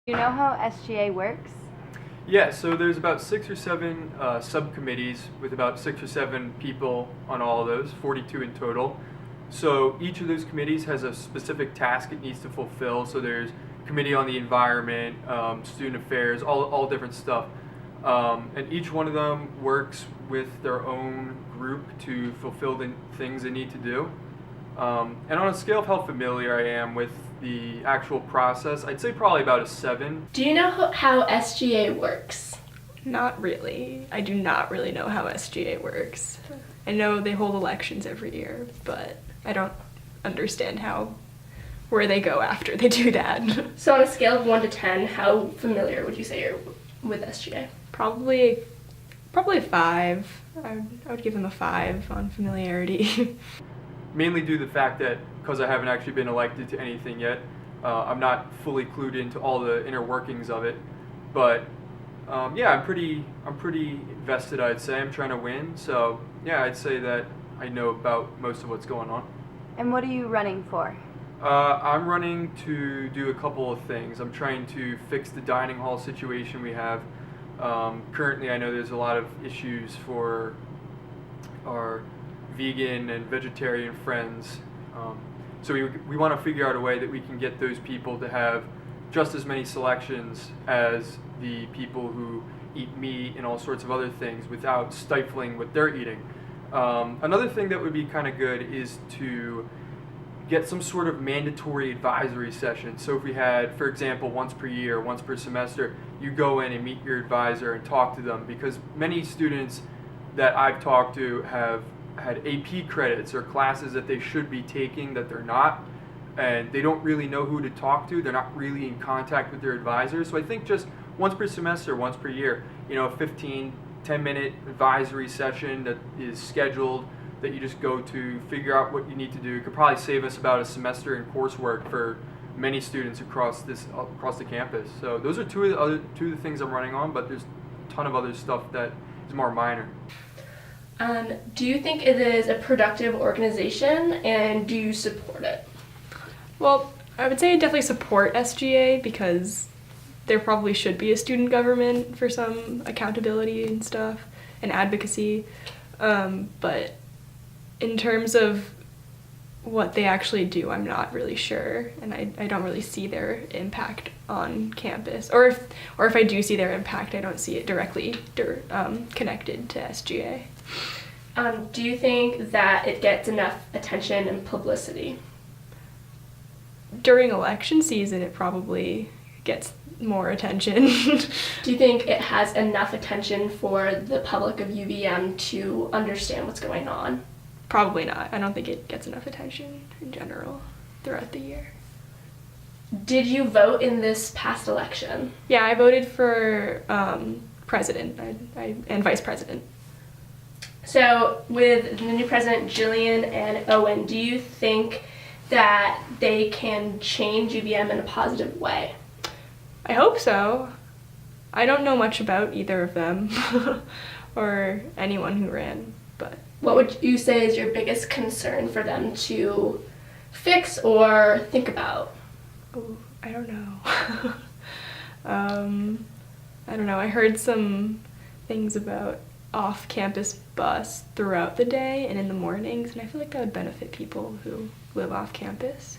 Do you know how SGA works? Yeah, so there's about 6 or 7 subcommittees with about 6 or 7 people on all of those, 42 in total. So each of those committees has a specific task it needs to fulfill. So there's committee on the environment, student affairs, all different stuff. And each one of them works with their own group to fulfill the things they need to do. And on a scale of how familiar I am with the actual process, I'd say probably about a 7. Do you know how SGA works? Not really. I do not really know how SGA works. I know they hold elections every year, but I don't understand where they go after they do that. So on a scale of 1 to 10, how familiar would you say you're with SGA? Probably a 5. I would give them a 5 on familiarity. Mainly due to the fact that because I haven't actually been elected to anything yet, I'm not fully clued into all the inner workings of it. But yeah, I'm pretty invested, I'd say. I'm trying to win, so yeah, I'd say that I know about most of what's going on. And what are you running for? I'm running to do a couple of things. I'm trying to fix the dining hall situation we have. Currently, I know there's a lot of issues for our vegan and vegetarian friends. So we want to figure out a way that we can get those people to have just as many selections as the people who eat meat and all sorts of other things without stifling what they're eating. Another thing that would be kind of good is to get some sort of mandatory advisory session. So if we had, for example, once per year, once per semester, you go in and meet your advisor and talk to them, because many students that I've talked to have had AP credits or classes that they should be taking that they're not, and they don't really know who to talk to. They're not really in contact with their advisors. So I think just once per semester, once per year, a 10-minute advisory session that is scheduled, that you just go to, figure out what you need to do. It could probably save us about a semester in coursework for many students across the campus. So those are two of the things I'm running on, but there's a ton of other stuff that is more minor. Do you think it is a productive organization, and do you support it? Well, I would say I definitely support SGA because there probably should be a student government for some accountability and stuff and advocacy. But in terms of what they actually do, I'm not really sure, and I don't really see their impact on campus. Or if I do see their impact, I don't see it directly connected to SGA. Do you think that it gets enough attention and publicity? During election season, it probably gets more attention. Do you think it has enough attention for the public of UVM to understand what's going on? Probably not. I don't think it gets enough attention in general throughout the year. Did you vote in this past election? Yeah, I voted for president and vice president. So with the new president, Jillian and Owen, do you think that they can change UVM in a positive way? I hope so. I don't know much about either of them or anyone who ran, but... What would you say is your biggest concern for them to fix or think about? Oh, I don't know. I don't know. I heard some things about off-campus bus throughout the day and in the mornings, and I feel like that would benefit people who live off campus.